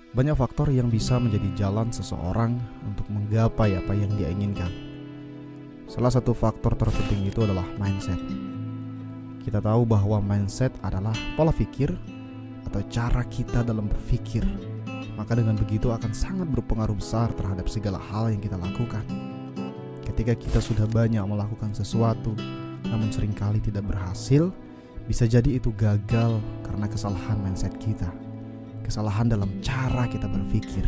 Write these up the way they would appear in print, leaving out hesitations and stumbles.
Banyak faktor yang bisa menjadi jalan seseorang untuk menggapai apa yang dia inginkan. Salah satu faktor terpenting itu adalah mindset. Kita tahu bahwa mindset adalah pola pikir atau cara kita dalam berpikir. Maka dengan begitu akan sangat berpengaruh besar terhadap segala hal yang kita lakukan. Ketika kita sudah banyak melakukan sesuatu, namun seringkali tidak berhasil, bisa jadi itu gagal karena kesalahan mindset kita. Kesalahan dalam cara kita berpikir.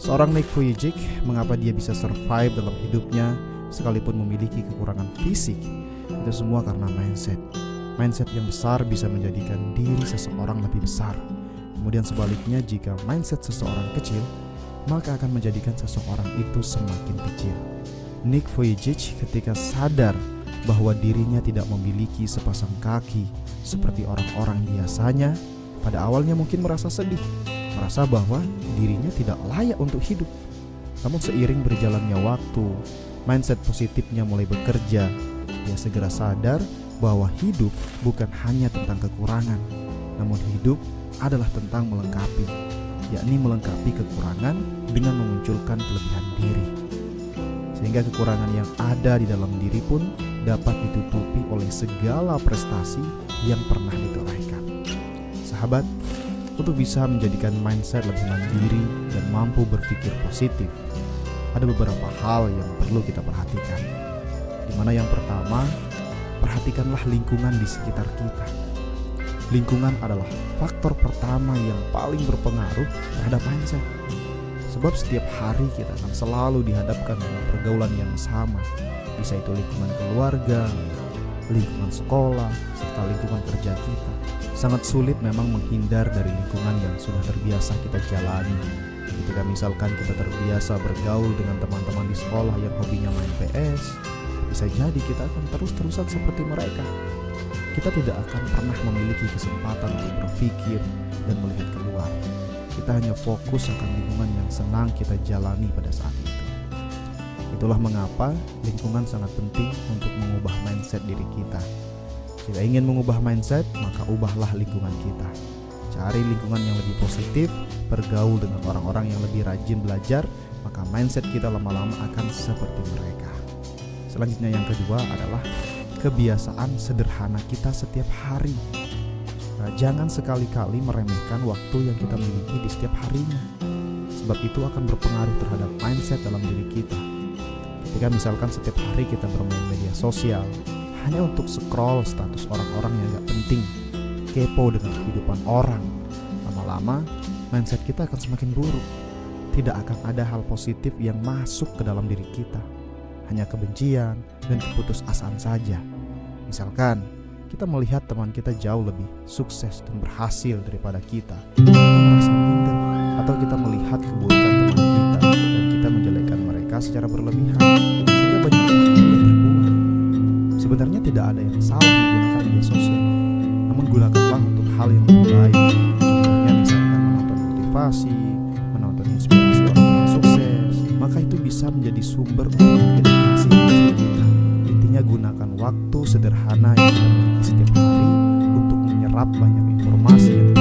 Seorang Nick Vujicic, mengapa dia bisa survive dalam hidupnya sekalipun memiliki kekurangan fisik? Itu semua karena mindset. Mindset yang besar bisa menjadikan diri seseorang lebih besar. Kemudian sebaliknya, jika mindset seseorang kecil, maka akan menjadikan seseorang itu semakin kecil. Nick Vujicic ketika sadar bahwa dirinya tidak memiliki sepasang kaki seperti orang-orang biasanya, pada awalnya mungkin merasa sedih, merasa bahwa dirinya tidak layak untuk hidup. Namun seiring berjalannya waktu, mindset positifnya mulai bekerja. Dia segera sadar bahwa hidup bukan hanya tentang kekurangan, namun hidup adalah tentang melengkapi, yakni melengkapi kekurangan dengan memunculkan kelebihan diri. Sehingga kekurangan yang ada di dalam diri pun dapat ditutupi oleh segala prestasi yang pernah ditorehkan. Sahabat, untuk bisa menjadikan mindset lebih mandiri dan mampu berpikir positif, ada beberapa hal yang perlu kita perhatikan. Di mana yang pertama, perhatikanlah lingkungan di sekitar kita. Lingkungan adalah faktor pertama yang paling berpengaruh terhadap mindset. Sebab setiap hari kita akan selalu dihadapkan dengan pergaulan yang sama. Bisa itu lingkungan keluarga, lingkungan sekolah, serta lingkungan kerja kita. Sangat sulit memang menghindar dari lingkungan yang sudah terbiasa kita jalani. Ketika misalkan kita terbiasa bergaul dengan teman-teman di sekolah yang hobinya main PS, bisa jadi kita akan terus-terusan seperti mereka. Kita tidak akan pernah memiliki kesempatan untuk berpikir dan melihat keluar. Kita hanya fokus akan lingkungan yang senang kita jalani pada saat itu. Itulah mengapa lingkungan sangat penting untuk mengubah mindset diri kita. Jika ingin mengubah mindset, maka ubahlah lingkungan kita. Cari lingkungan yang lebih positif, bergaul dengan orang-orang yang lebih rajin belajar, maka mindset kita lama-lama akan seperti mereka. Selanjutnya yang kedua adalah kebiasaan sederhana kita setiap hari. Jangan sekali-kali meremehkan waktu yang kita miliki di setiap harinya, sebab itu akan berpengaruh terhadap mindset dalam diri kita. Ketika misalkan setiap hari kita bermain media sosial hanya untuk scroll status orang-orang yang gak penting, kepo dengan kehidupan orang, lama-lama mindset kita akan semakin buruk. Tidak akan ada hal positif yang masuk ke dalam diri kita, hanya kebencian dan keputusasaan saja. Misalkan kita melihat teman kita jauh lebih sukses dan berhasil daripada kita merasa minder, atau kita melihat keburukan teman kita dan kita menjelekkan mereka secara berlebihan, sehingga banyak waktu yang terbuang. Sebenarnya tidak ada yang salah menggunakan media sosial, namun gunakanlah untuk hal yang lebih baik. Contohnya misalkan menonton motivasi, menonton inspirasi orang sukses, maka itu bisa menjadi sumber untuk edukasi kita. Intinya gunakan waktu sederhana yang kita miliki setiap hari untuk menyerap banyak informasi yang